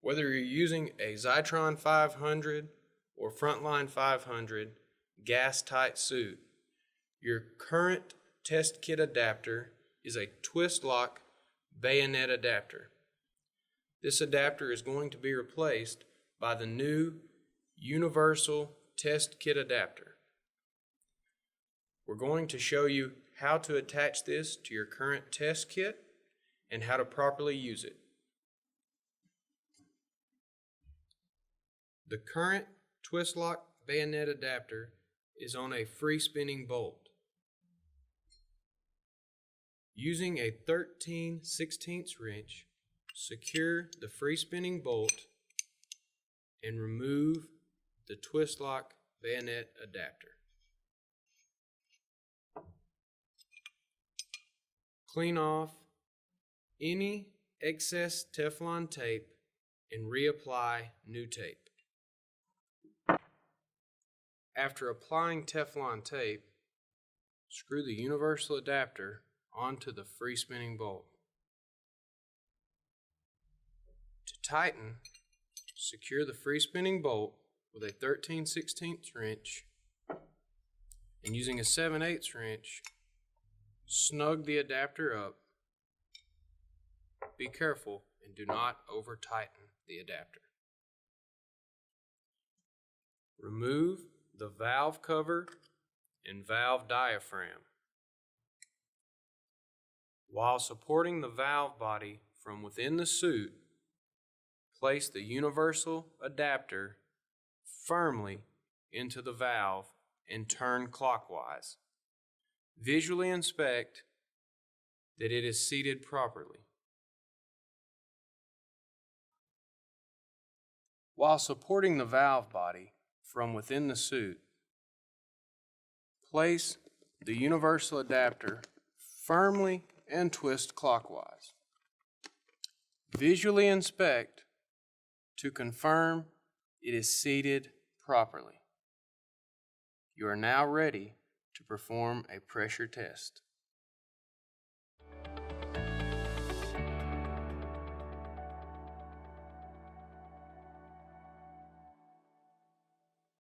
Whether you're using a Zytron 500 or Frontline 500 gas-tight suit, your current test kit adapter is a twist lock bayonet adapter. This adapter is going to be replaced by the new universal test kit adapter. We're going to show you how to attach this to your current test kit and how to properly use it. The current twist lock bayonet adapter is on a free spinning bolt. Using a 13/16 wrench, secure the free spinning bolt and remove the twist lock bayonet adapter. Clean off any excess Teflon tape and reapply new tape. After applying Teflon tape, screw the universal adapter onto the free spinning bolt. To tighten, secure the free spinning bolt with a 13/16 wrench and using a 7/8 wrench, snug the adapter up. Be careful and do not over tighten the adapter. Remove the valve cover and valve diaphragm. While supporting the valve body from within the suit, place the universal adapter firmly into the valve and turn clockwise. Visually inspect that it is seated properly. While supporting the valve body from within the suit, place the universal adapter firmly and twist clockwise. Visually inspect to confirm it is seated properly. You are now ready to perform a pressure test.